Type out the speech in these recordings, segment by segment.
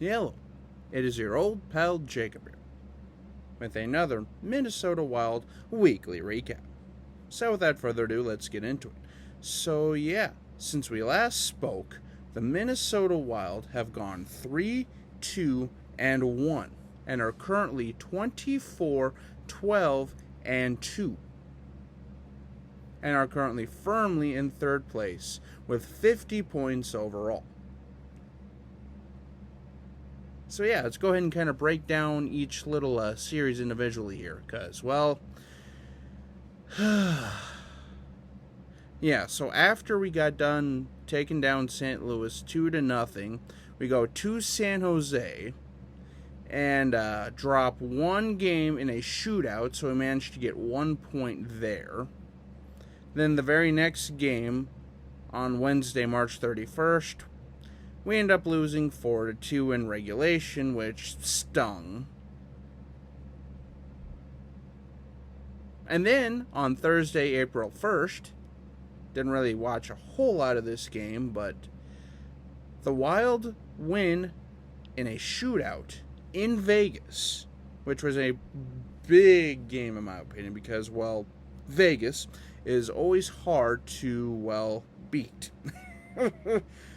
Hello, it is your old pal Jacob here, with another Minnesota Wild weekly recap. So without further ado, let's get into it. So yeah, since we last spoke, the Minnesota Wild have gone 3-2-1 and are currently 24-12-2 and are currently firmly in third place with 50 points overall. So yeah, let's go ahead and kind of break down each little series individually here, because, well, yeah, so after we got done taking down St. Louis 2-0, we go to San Jose and drop one game in a shootout, so we managed to get 1 point there. Then the very next game, on Wednesday, March 31st, we end up losing 4-2 in regulation, which stung. And then, on Thursday, April 1st, didn't really watch a whole lot of this game, but the Wild win in a shootout in Vegas, which was a big game in my opinion, because, well, Vegas is always hard to, well, beat.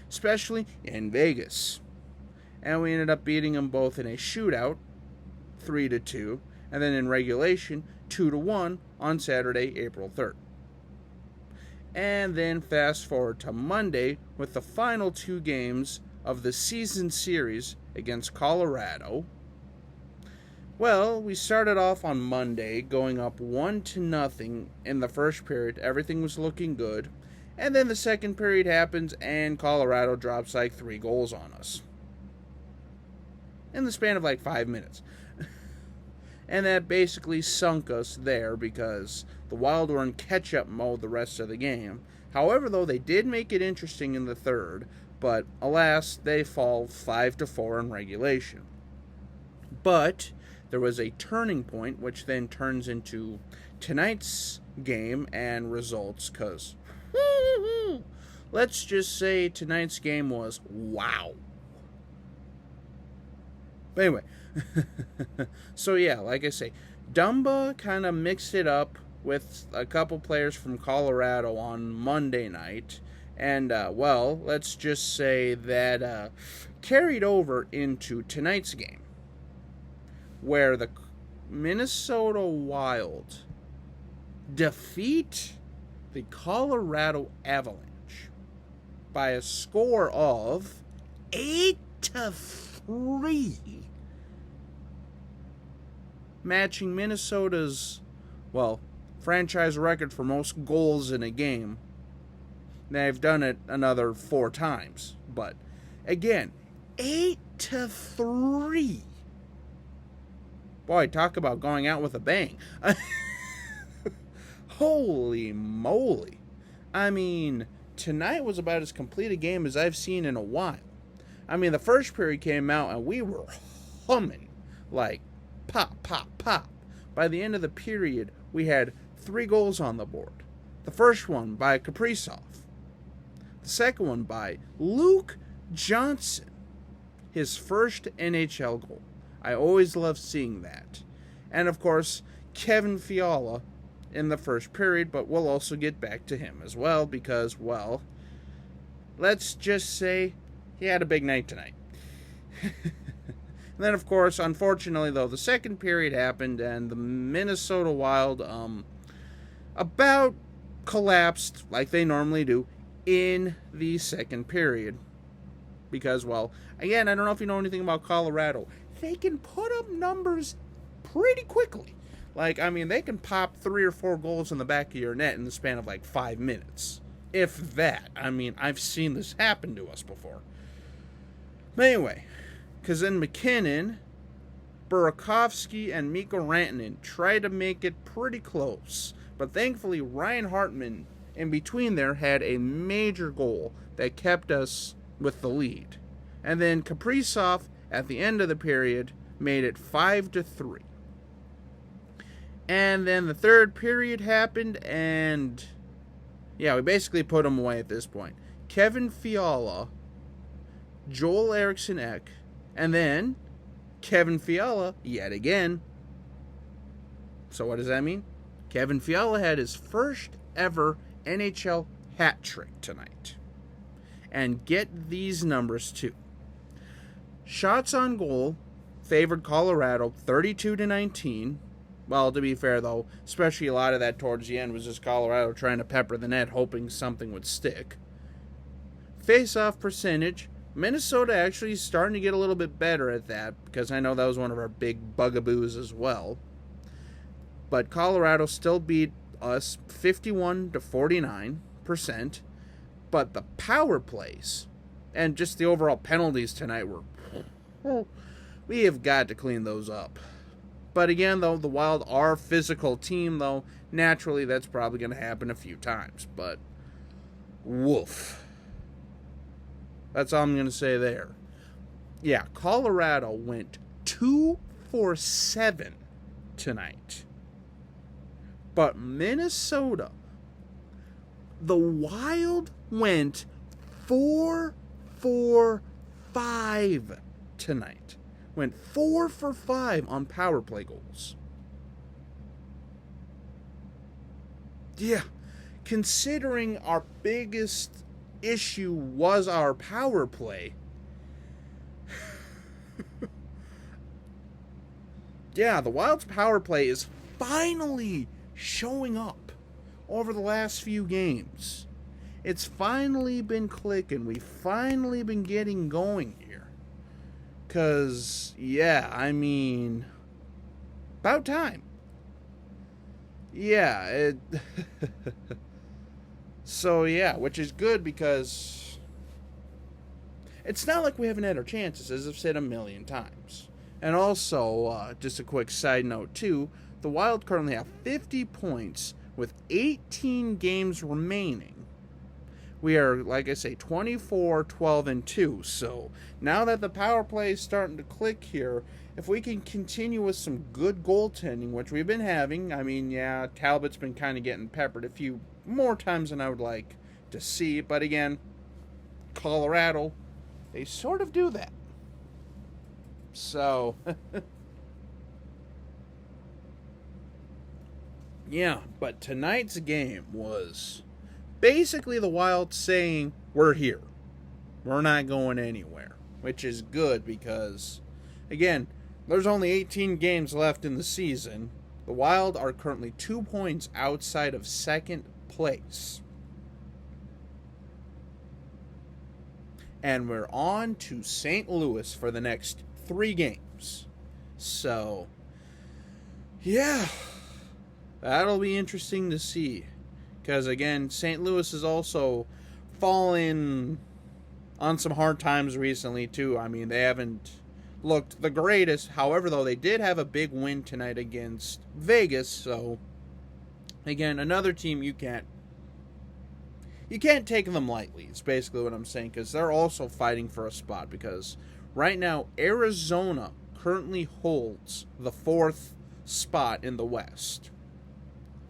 Especially in Vegas. And we ended up beating them both in a shootout, 3-2, and then in regulation, 2-1 on Saturday, April 3rd. And then fast forward to Monday with the final two games of the season series against Colorado. Well, we started off on Monday going up 1-0 in the first period. Everything was looking good. And then the second period happens, and Colorado drops like 3 goals on us in the span of like 5 minutes. And that basically sunk us there, because the Wild were in catch-up mode the rest of the game. However, though, they did make it interesting in the third, but alas, they fall 5-4 in regulation. But there was a turning point, which then turns into tonight's game and results, because let's just say tonight's game was wow. But anyway, so yeah, like I say, Dumba kind of mixed it up with a couple players from Colorado on Monday night. And, well, let's just say that carried over into tonight's game, where the Minnesota Wild defeat the Colorado Avalanche by a score of 8-3, matching Minnesota's, well, franchise record for most goals in a game. They've done it another 4 times, but again, 8-3. Boy, talk about going out with a bang. Holy moly. I mean, tonight was about as complete a game as I've seen in a while. I mean, the first period came out and we were humming, like pop, pop, pop. By the end of the period, we had 3 goals on the board. The first one by Kaprizov. The second one by Luke Johnson. His first NHL goal. I always love seeing that. And of course, Kevin Fiala in the first period, but we'll also get back to him as well, because, well, let's just say he had a big night tonight. And then, of course, unfortunately, though, the second period happened, and the Minnesota Wild about collapsed, like they normally do, in the second period. Because, well, again, I don't know if you know anything about Colorado. They can put up numbers pretty quickly. Like, I mean, they can pop 3 or 4 goals in the back of your net in the span of like 5 minutes. If that. I mean, I've seen this happen to us before. But anyway, because then McKinnon, Burakovsky, and Mikko Rantanen tried to make it pretty close. But thankfully, Ryan Hartman, in between there, had a major goal that kept us with the lead. And then Kaprizov, at the end of the period, made it 5-3. And then the third period happened, and yeah, we basically put them away at this point. Kevin Fiala, Joel Eriksson Ek, And then Kevin Fiala, yet again. So what does that mean? Kevin Fiala had his first ever NHL hat trick tonight. And get these numbers too. Shots on goal favored Colorado 32-19. Well, to be fair though, especially a lot of that towards the end was just Colorado trying to pepper the net, hoping something would stick. Face-off percentage, Minnesota actually starting to get a little bit better at that, because I know that was one of our big bugaboos as well. But Colorado still beat us 51-49%. But the power plays and just the overall penalties tonight were... we have got to clean those up. But again, though, the Wild are a physical team, though. Naturally, that's probably going to happen a few times. But, woof. That's all I'm going to say there. Yeah, Colorado went 2 for 7 tonight. But Minnesota, the Wild went 4 for 5 tonight. Went 4 for 5 on power play goals. Yeah, considering our biggest issue was our power play. Yeah, the Wild's power play is finally showing up over the last few games. It's finally been clicking. We've finally been getting going here. Because, yeah, I mean, about time. Yeah, so, yeah, which is good because it's not like we haven't had our chances, as I've said a million times. And also, just a quick side note, too, the Wild currently have 50 points with 18 games remaining. We are, like I say, 24, 12, and 2. So now that the power play is starting to click here, if we can continue with some good goaltending, which we've been having, I mean, yeah, Talbot's been kind of getting peppered a few more times than I would like to see. But again, Colorado, they sort of do that. So, yeah, but tonight's game was basically the Wild saying, we're here. We're not going anywhere. Which is good because, again, there's only 18 games left in the season. The Wild are currently 2 points outside of second place. And we're on to St. Louis for the next 3 games. So, yeah, that'll be interesting to see. Because, again, St. Louis is also fallen on some hard times recently, too. I mean, they haven't looked the greatest. However, though, they did have a big win tonight against Vegas. So, again, another team you can't take them lightly, is basically what I'm saying. Because they're also fighting for a spot. Because right now, Arizona currently holds the 4th spot in the West.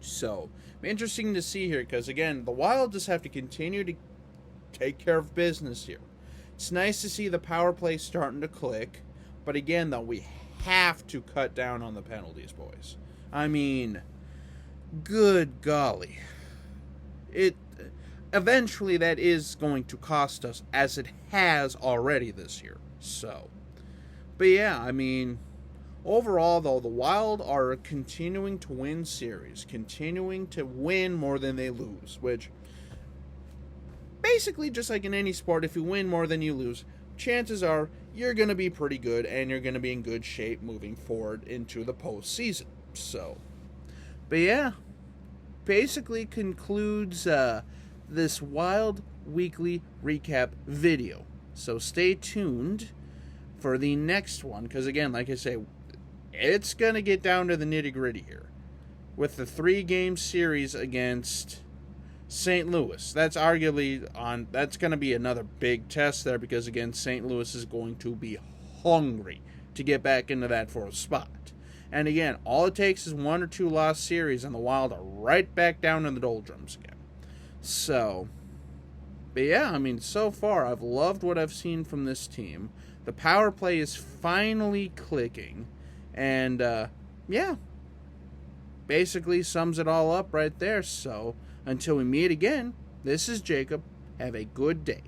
So, interesting to see here, because again, the Wild just have to continue to take care of business here. It's nice to see the power play starting to click, but again, though, we have to cut down on the penalties, boys. I mean, good golly. Eventually that is going to cost us, as it has already this year. So, but yeah, I mean, overall, though, the Wild are continuing to win series, continuing to win more than they lose, which basically, just like in any sport, if you win more than you lose, chances are you're going to be pretty good and you're going to be in good shape moving forward into the postseason. So, but yeah, basically concludes this Wild Weekly Recap video. So stay tuned for the next one, because again, like I say, it's going to get down to the nitty-gritty here with the 3-game series against St. Louis. That's going to be another big test there, because again, St. Louis is going to be hungry to get back into that 4th spot. And again, all it takes is 1 or 2 lost series and the Wild are right back down in the doldrums again. So, But yeah, I mean, so far, I've loved what I've seen from this team. The power play is finally clicking. And, yeah, basically sums it all up right there. So, until we meet again, this is Jacob. Have a good day.